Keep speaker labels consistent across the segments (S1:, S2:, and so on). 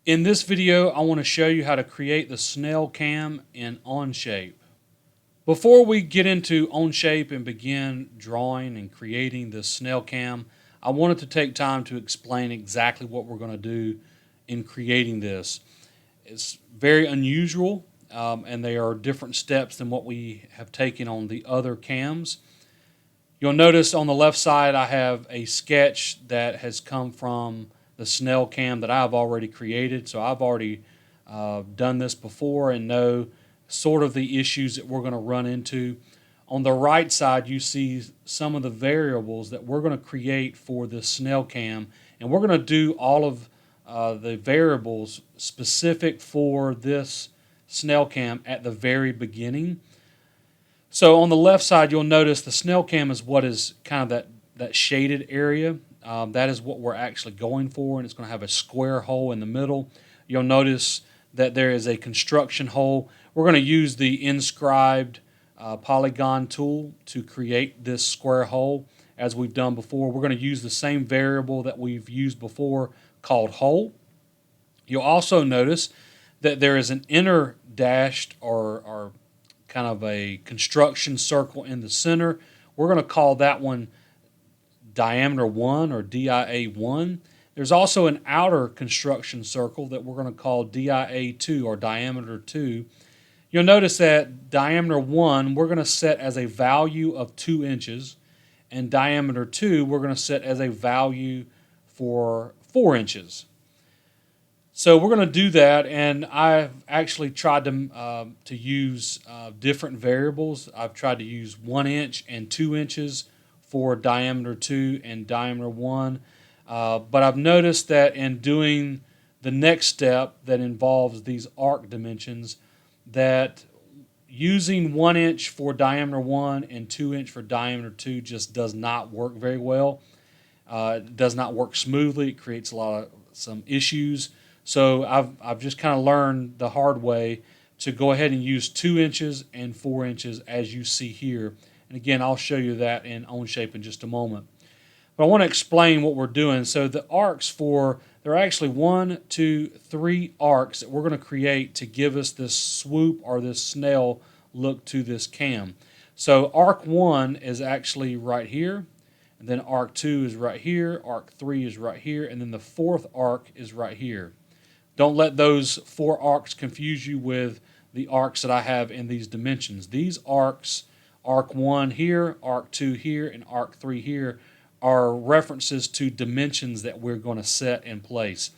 S1: In this video, I want to show you how to create the snail cam in Onshape. Before we get into Onshape and begin drawing and creating the snail cam, I wanted to take time to explain exactly what we're going to do in creating this. It's very unusual, and they are different steps than what we have taken on the other cams. You'll notice on the left side I have a sketch that has come from the Snail cam that I've already created. So I've already done this before and know sort of the issues that we're going to run into. On the right side you see some of the variables that we're going to create for this Snail cam, and we're going to do all of the variables specific for this Snail cam at the very beginning. So on the left side, you'll notice the snail cam is what is kind of that shaded area. That is what we're actually going for, and it's going to have a square hole in the middle. You'll notice that there is a construction hole. We're going to use the inscribed polygon tool to create this square hole as we've done before. We're going to use the same variable that we've used before called hole. You'll also notice that there is an inner dashed or kind of a construction circle in the center. We're going to call that one diameter 1 or DIA1. There's also an outer construction circle that we're going to call DIA2 or diameter 2. You'll notice that diameter 1 we're going to set as a value of 2 inches, and diameter 2 we're going to set as a value for 4 inches. So we're going to do that, and I've actually tried to use different variables. I've tried to use 1 inch and 2 inches for diameter 2 and diameter 1. But I've noticed that in doing the next step that involves these arc dimensions, that using 1 inch for diameter 1 and 2 inch for diameter 2 just does not work very well. It does not work smoothly. It creates some issues. So I've just kind of learned the hard way to go ahead and use 2 inches and 4 inches as you see here. And again, I'll show you that in Onshape in just a moment. But I want to explain what we're doing. So the arcs there are actually 1, 2, 3 arcs that we're going to create to give us this swoop or this snail look to this cam. So arc 1 is actually right here. And then arc 2 is right here. Arc 3 is right here. And then the 4th arc is right here. Don't let those 4 arcs confuse you with the arcs that I have in these dimensions. These arcs, arc 1 here, arc 2 here, and arc 3 here, are references to dimensions that we're going to set in place.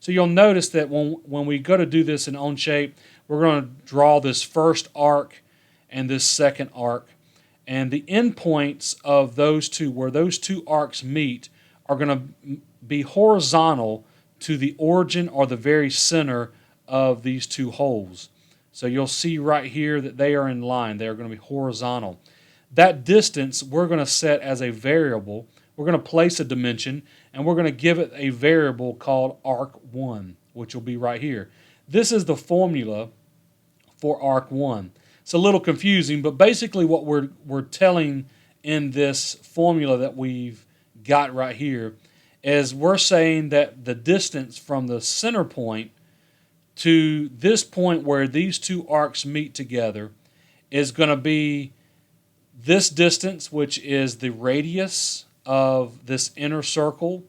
S1: So you'll notice that when we go to do this in Onshape, we're going to draw this first arc and this second arc. And the endpoints of those two, where those 2 arcs meet, are going to be horizontal to the origin or the very center of these 2 holes. So you'll see right here that they are in line. They are going to be horizontal. That distance we're going to set as a variable. We're going to place a dimension, and we're going to give it a variable called arc1, which will be right here. This is the formula for arc1. It's a little confusing, but basically what we're telling in this formula that we've got right here is we're saying that the distance from the center point to this point where these 2 arcs meet together is going to be this distance, which is the radius of this inner circle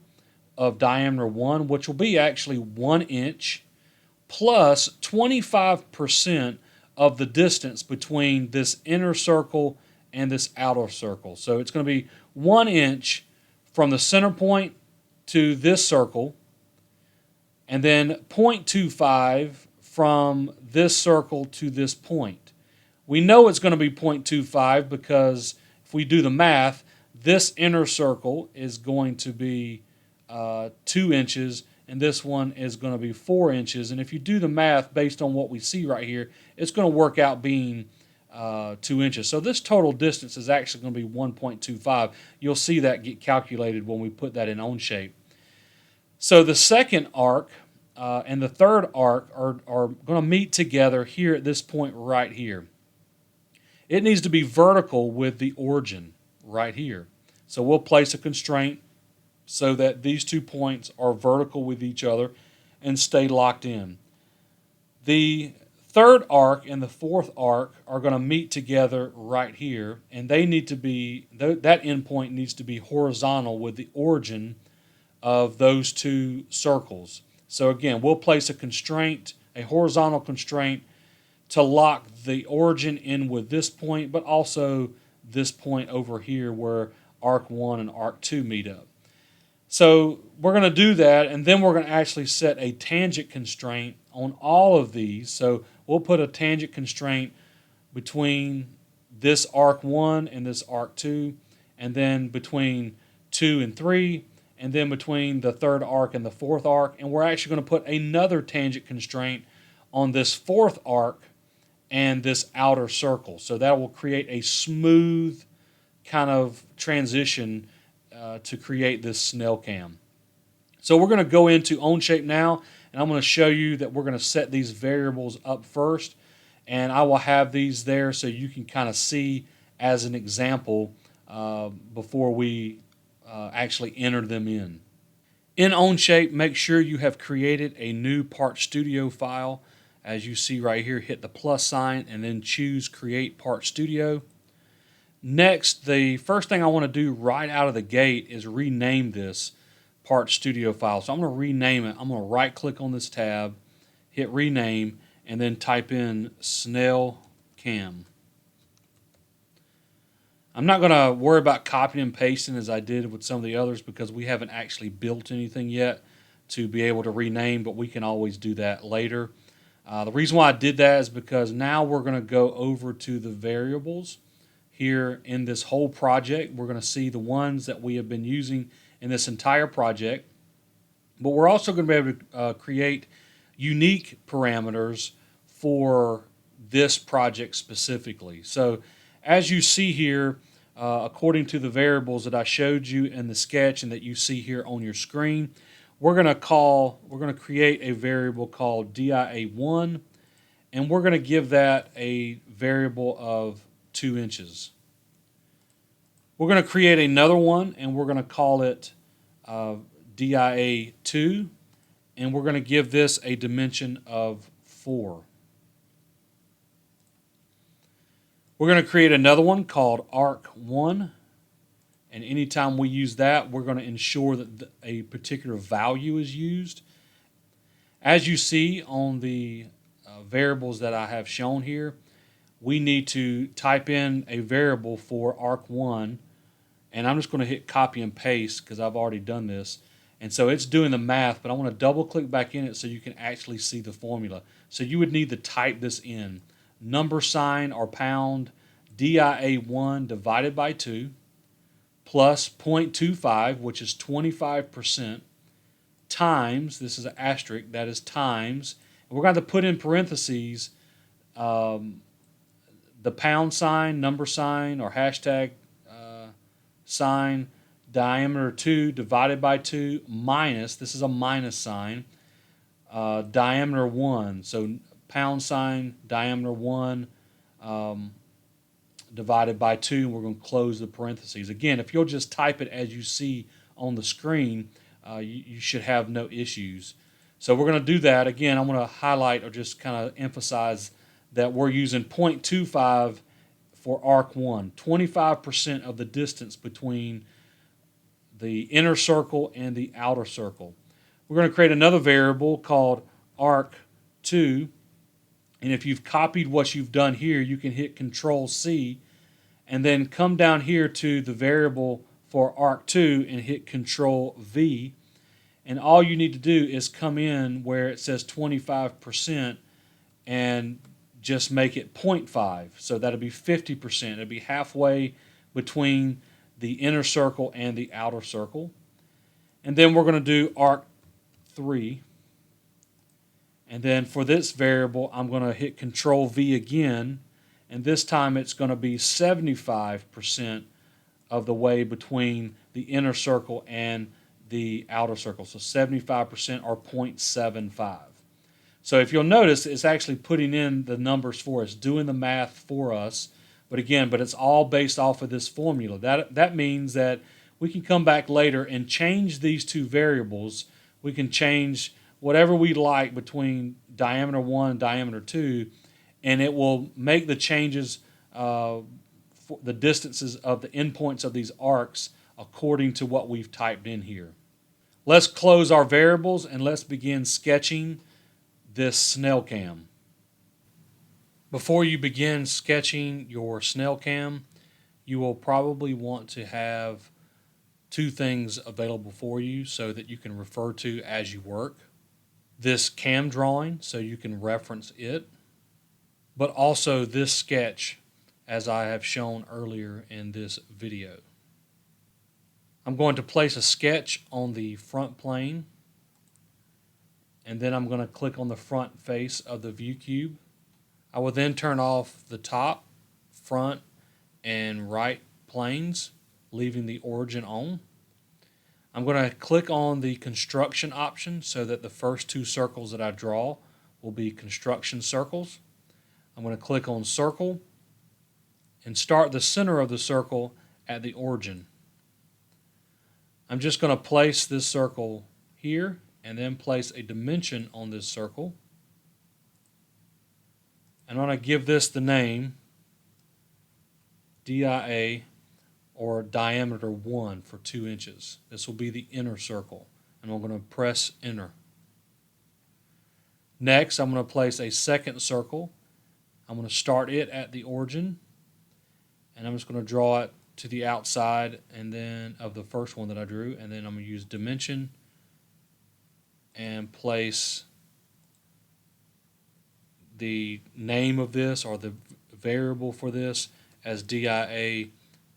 S1: of diameter 1, which will be actually 1 inch, plus 25% of the distance between this inner circle and this outer circle. So it's going to be 1 inch from the center point to this circle, and then 0.25 from this circle to this point. We know it's going to be 0.25 because if we do the math, this inner circle is going to be 2 inches, and this one is going to be 4 inches. And if you do the math based on what we see right here, it's going to work out being 2 inches. So this total distance is actually going to be 1.25. You'll see that get calculated when we put that in Onshape. So the second arc and the third arc are going to meet together here at this point right here. It needs to be vertical with the origin right here. So we'll place a constraint so that these 2 points are vertical with each other. and stay locked in. The third arc and the fourth arc are going to meet together right here, and they need to be, that endpoint needs to be horizontal with the origin of those two circles. So again, we'll place a constraint, a horizontal constraint, to lock the origin in with this point, but also this point over here where arc 1 and arc 2 meet up. So we're going to do that, and then we're going to actually set a tangent constraint on all of these. So we'll put a tangent constraint between this arc 1 and this arc 2, and then between 2 and 3, and then between the third arc and the fourth arc. And we're actually going to put another tangent constraint on this fourth arc and this outer circle. So that will create a smooth kind of transition to create this snail cam. So we're going to go into Onshape now, and I'm going to show you that we're going to set these variables up first, and I will have these there so you can kind of see as an example before we actually enter them in. In Onshape, make sure you have created a new Part Studio file. As you see right here, hit the plus sign and then choose Create Part Studio. Next, the first thing I want to do right out of the gate is rename this Part Studio file. So I'm going to rename it. I'm going to right click on this tab, hit rename, and then type in Snail Cam. I'm not going to worry about copying and pasting as I did with some of the others because we haven't actually built anything yet to be able to rename, but we can always do that later. The reason why I did that is because now we're going to go over to the variables here in this whole project. We're going to see the ones that we have been using in this entire project, but we're also going to be able to create unique parameters for this project specifically. So as you see here, according to the variables that I showed you in the sketch and that you see here on your screen, we're going to create a variable called dia1, and we're going to give that a variable of 2 inches. We're going to create another one, and we're going to call it dia2, and we're going to give this a dimension of 4. We're going to create another one called arc1, and anytime we use that, we're going to ensure that a particular value is used. As you see on the variables that I have shown here, we need to type in a variable for arc1, and I'm just going to hit copy and paste because I've already done this. And so it's doing the math, but I want to double click back in it so you can actually see the formula. So you would need to type this in. Number sign or pound dia1 divided by 2 plus 0.25, which is 25%, times, this is an asterisk, that is times, and we're going to put in parentheses the pound sign, number sign, or hashtag sign, diameter 2 divided by 2 minus, this is a minus sign, diameter 1. So pound sign, diameter 1 divided by 2. We're going to close the parentheses. Again, if you'll just type it as you see on the screen, you should have no issues. So we're going to do that. Again, I'm going to highlight or just kind of emphasize that we're using 0.25 for arc 1, 25% of the distance between the inner circle and the outer circle. We're going to create another variable called arc 2, and if you've copied what you've done here, you can hit Control C and then come down here to the variable for arc 2 and hit Control V, and all you need to do is come in where it says 25% and just make it 0.5. So that'll be 50%. It'll be halfway between the inner circle and the outer circle. And then we're going to do arc 3. And then for this variable, I'm going to hit Control V again, and this time it's going to be 75% of the way between the inner circle and the outer circle. So 75% or 0.75. So if you'll notice, it's actually putting in the numbers for us, doing the math for us. But again, it's all based off of this formula. That means that we can come back later and change these two variables. We can change whatever we like between diameter 1 and diameter 2, and it will make the changes for the distances of the endpoints of these arcs according to what we've typed in here. Let's close our variables and let's begin sketching this snail cam. Before you begin sketching your snail cam, you will probably want to have two things available for you so that you can refer to as you work. This cam drawing so you can reference it, but also this sketch as I have shown earlier in this video. I'm going to place a sketch on the front plane, and then I'm going to click on the front face of the view cube. I will then turn off the top, front, and right planes, leaving the origin on. I'm going to click on the construction option so that the first two circles that I draw will be construction circles. I'm going to click on circle and start the center of the circle at the origin. I'm just going to place this circle here and then place a dimension on this circle. And I'm going to give this the name DIA, or diameter 1 for 2 inches. This will be the inner circle, and I'm going to press enter. Next, I'm going to place a second circle. I'm going to start it at the origin, and I'm just going to draw it to the outside and then of the first one that I drew, and then I'm going to use dimension and place the name of this, or the variable for this, as DIA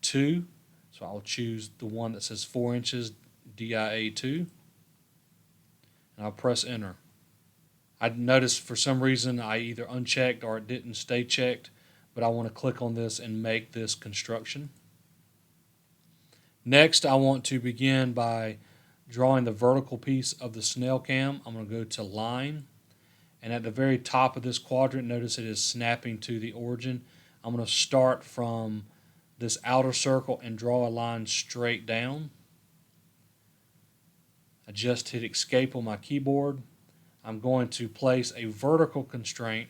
S1: 2. So I'll choose the one that says 4 inches, DIA 2, and I'll press enter. I noticed for some reason I either unchecked or it didn't stay checked, but I want to click on this and make this construction. Next, I want to begin by drawing the vertical piece of the snail cam. I'm going to go to line, and at the very top of this quadrant, notice it is snapping to the origin. I'm going to start from this outer circle and draw a line straight down. I just hit escape on my keyboard. I'm going to place a vertical constraint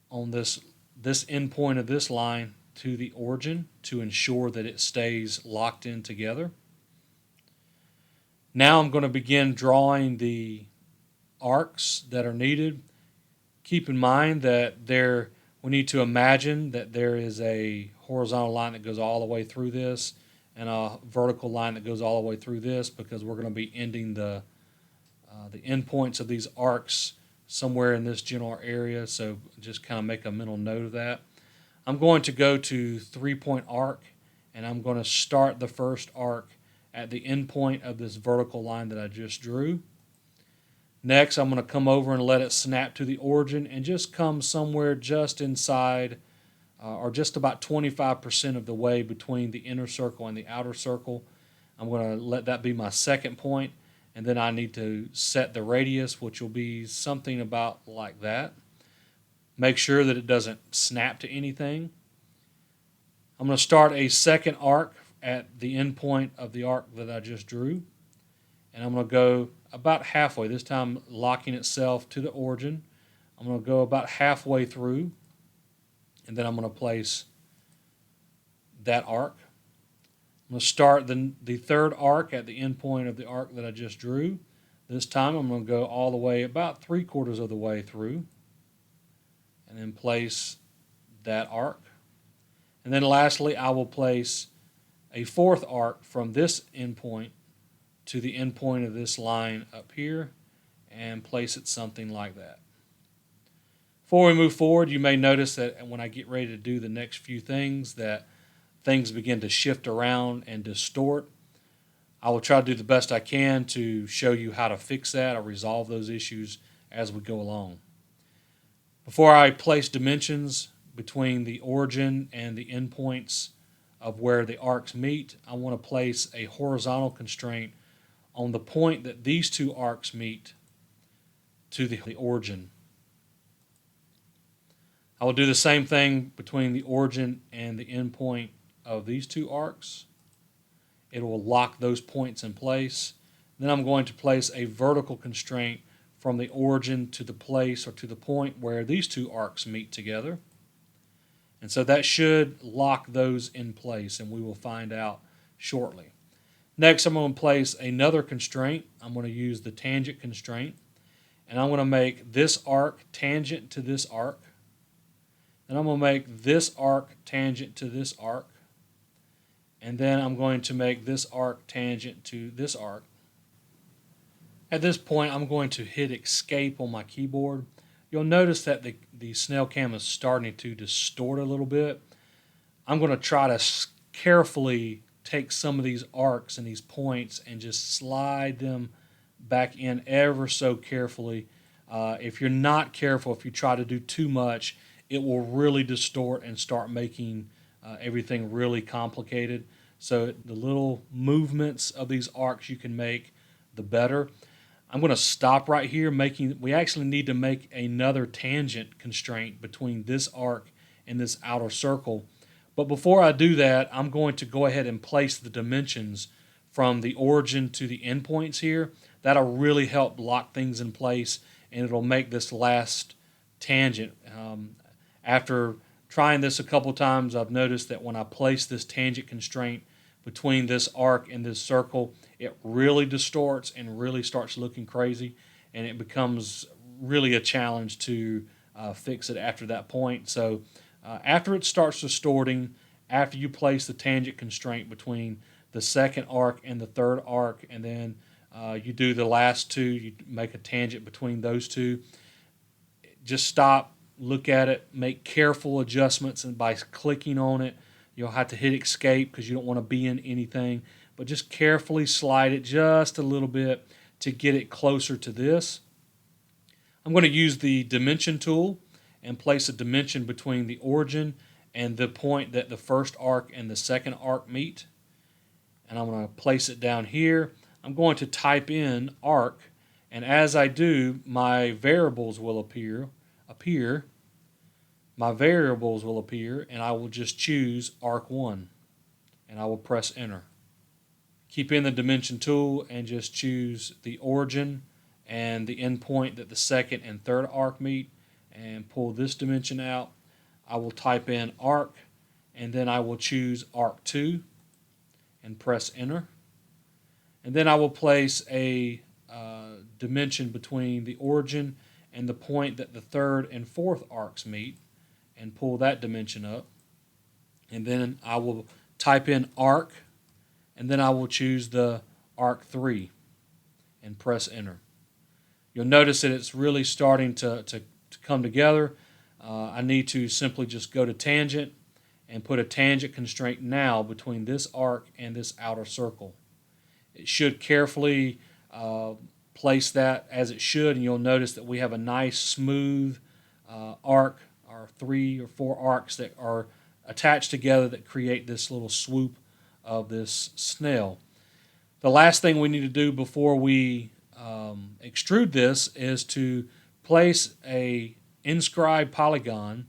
S1: on this endpoint of this line to the origin to ensure that it stays locked in together. Now I'm going to begin drawing the arcs that are needed. Keep in mind that we need to imagine that there is a horizontal line that goes all the way through this and a vertical line that goes all the way through this, because we're going to be ending the endpoints of these arcs somewhere in this general area, so just kind of make a mental note of that. I'm going to go to 3-point arc, and I'm going to start the first arc at the endpoint of this vertical line that I just drew. Next, I'm going to come over and let it snap to the origin and just come somewhere just inside or just about 25% of the way between the inner circle and the outer circle. I'm going to let that be my second point, and then I need to set the radius, which will be something about like that. Make sure that it doesn't snap to anything. I'm going to start a second arc at the end point of the arc that I just drew, and I'm going to go about halfway, this time locking itself to the origin. I'm going to go about halfway through, and then I'm going to place that arc. I'm going to start the third arc at the end point of the arc that I just drew. This time I'm going to go all the way about 3/4 of the way through, and then place that arc. And then lastly, I will place a fourth arc from this endpoint to the endpoint of this line up here and place it something like that. Before we move forward, you may notice that when I get ready to do the next few things, that things begin to shift around and distort. I will try to do the best I can to show you how to fix that or resolve those issues as we go along. Before I place dimensions between the origin and the endpoints of where the arcs meet, I want to place a horizontal constraint on the point that these two arcs meet to the origin. I will do the same thing between the origin and the endpoint of these two arcs. It will lock those points in place. Then I'm going to place a vertical constraint from the origin to the place or to the point where these two arcs meet together. And so that should lock those in place, and we will find out shortly. Next, I'm going to place another constraint. I'm going to use the tangent constraint, and I'm going to make this arc tangent to this arc. Then I'm going to make this arc tangent to this arc. And then I'm going to make this arc tangent to this arc. At this point, I'm going to hit escape on my keyboard. You'll notice that the snail cam is starting to distort a little bit. I'm going to try to carefully take some of these arcs and these points and just slide them back in ever so carefully. If you're not careful, if you try to do too much, it will really distort and start making everything really complicated. So the little movements of these arcs you can make, the better. I'm going to stop right here. We actually need to make another tangent constraint between this arc and this outer circle. But before I do that, I'm going to go ahead and place the dimensions from the origin to the endpoints here. That'll really help lock things in place, and it'll make this last tangent. After trying this a couple times, I've noticed that when I place this tangent constraint between this arc and this circle, it really distorts and really starts looking crazy, and it becomes really a challenge to fix it after that point. So after it starts distorting, after you place the tangent constraint between the second arc and the third arc, and then you do the last two, you make a tangent between those two, just stop, look at it, make careful adjustments, and by clicking on it, you'll have to hit escape because you don't want to be in anything, but just carefully slide it just a little bit to get it closer to this. I'm going to use the dimension tool and place a dimension between the origin and the point that the first arc and the second arc meet. And I'm going to place it down here. I'm going to type in arc, and as I do, my variables will appear. My variables will appear, and I will just choose arc 1, and I will press enter. Keep in the dimension tool and just choose the origin and the endpoint that the second and third arc meet, and pull this dimension out. I will type in arc, and then I will choose arc 2 and press enter. And then I will place a dimension between the origin and the point that the third and fourth arcs meet, and pull that dimension up. And then I will type in arc, and then I will choose the arc 3 and press enter. You'll notice that it's really starting to come together. I need to simply just go to tangent and put a tangent constraint now between this arc and this outer circle. It should carefully place that as it should, and you'll notice that we have a nice smooth arc, or 3 or 4 arcs that are attached together that create this little swoop of this snail. The last thing we need to do before we extrude this is to place a inscribe polygon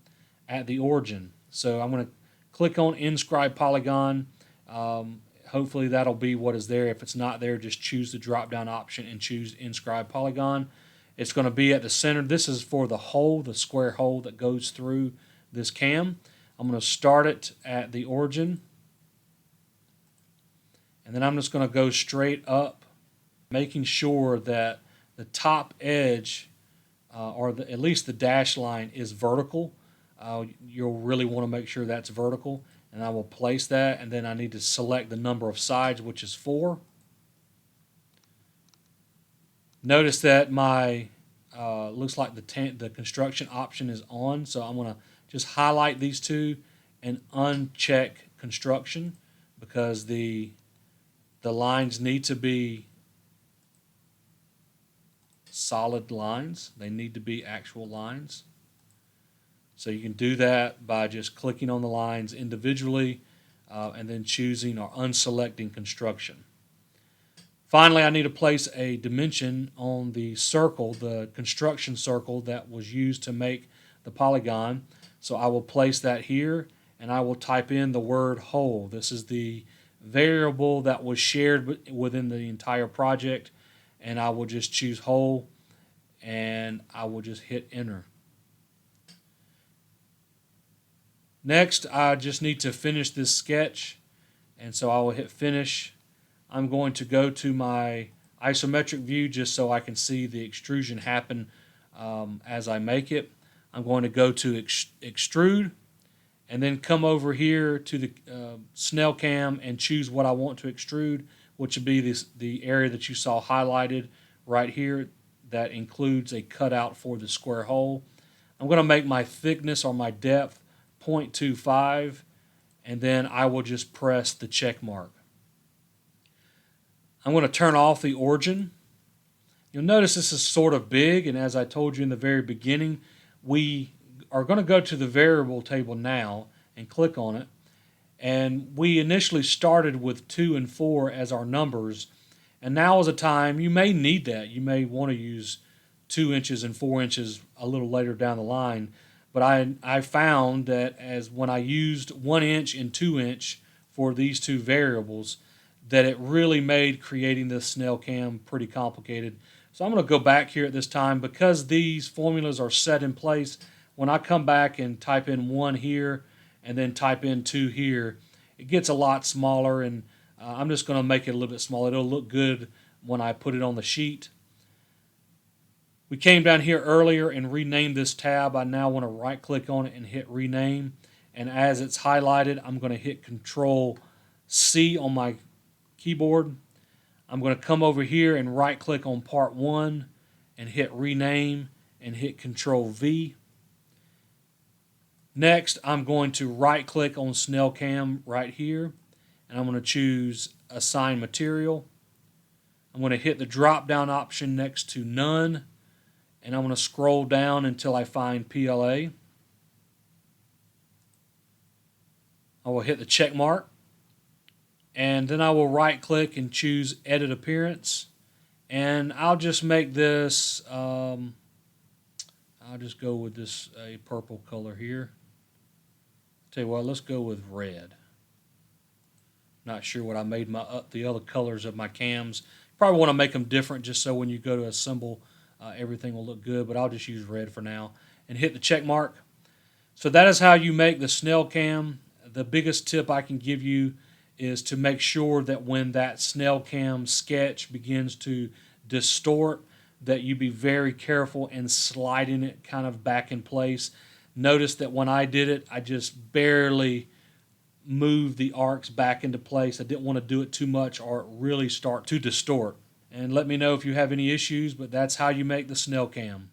S1: at the origin. So I'm going to click on inscribe polygon. Hopefully that'll be what is there. If it's not there, just choose the drop down option and choose inscribe polygon. It's going to be at the center. This is for the hole, the square hole that goes through this cam. I'm going to start it at the origin, and then I'm just going to go straight up, making sure that the top edge, at least the dash line, is vertical. You'll really want to make sure that's vertical, and I will place that, and then I need to select the number of sides, which is 4. Notice that my looks like the construction option is on, so I'm going to just highlight these two and uncheck construction, because the lines need to be solid lines. They need to be actual lines. So you can do that by just clicking on the lines individually and then choosing or unselecting construction. Finally, I need to place a dimension on the circle, the construction circle that was used to make the polygon. So I will place that here, and I will type in the word hole. This is the variable that was shared within the entire project. and I will just choose whole, and I will just hit enter. Next, I just need to finish this sketch, and so I will hit finish. I'm going to go to my isometric view just so I can see the extrusion happen as I make it. I'm going to go to extrude, and then come over here to the Snail Cam and choose what I want to extrude, which would be the area that you saw highlighted right here that includes a cutout for the square hole. I'm going to make my thickness or my depth 0.25, and then I will just press the check mark. I'm going to turn off the origin. You'll notice this is sort of big, and as I told you in the very beginning, we are going to go to the variable table now and click on it. And we initially started with 2 and 4 as our numbers, and now is a time you may need that. You may want to use 2 inches and 4 inches a little later down the line. But I found that as when I used 1 inch and 2 inch for these two variables, that it really made creating this Snail Cam pretty complicated. So I'm going to go back here at this time because these formulas are set in place. When I come back and type in 1 here and then type in 2 here, it gets a lot smaller, and I'm just going to make it a little bit smaller. It'll look good when I put it on the sheet. We came down here earlier and renamed this tab. I now want to right click on it and hit rename. And as it's highlighted, I'm going to hit Control C on my keyboard. I'm going to come over here and right click on part 1 and hit rename and hit Control V. Next, I'm going to right click on Snail Cam right here, and I'm going to choose Assign Material. I'm going to hit the drop down option next to None, and I'm going to scroll down until I find PLA. I will hit the check mark, and then I will right click and choose Edit Appearance, and I'll just make this I'll just go with this a purple color here. Tell you what, let's go with red. Not sure what I made the other colors of my cams. Probably want to make them different just so when you go to assemble, everything will look good, but I'll just use red for now and hit the check mark. So that is how you make the Snail Cam. The biggest tip I can give you is to make sure that when that Snail Cam sketch begins to distort, that you be very careful in sliding it kind of back in place. Notice that when I did it, I just barely moved the arcs back into place. I didn't want to do it too much or it really start to distort. And let me know if you have any issues, but that's how you make the Snail Cam.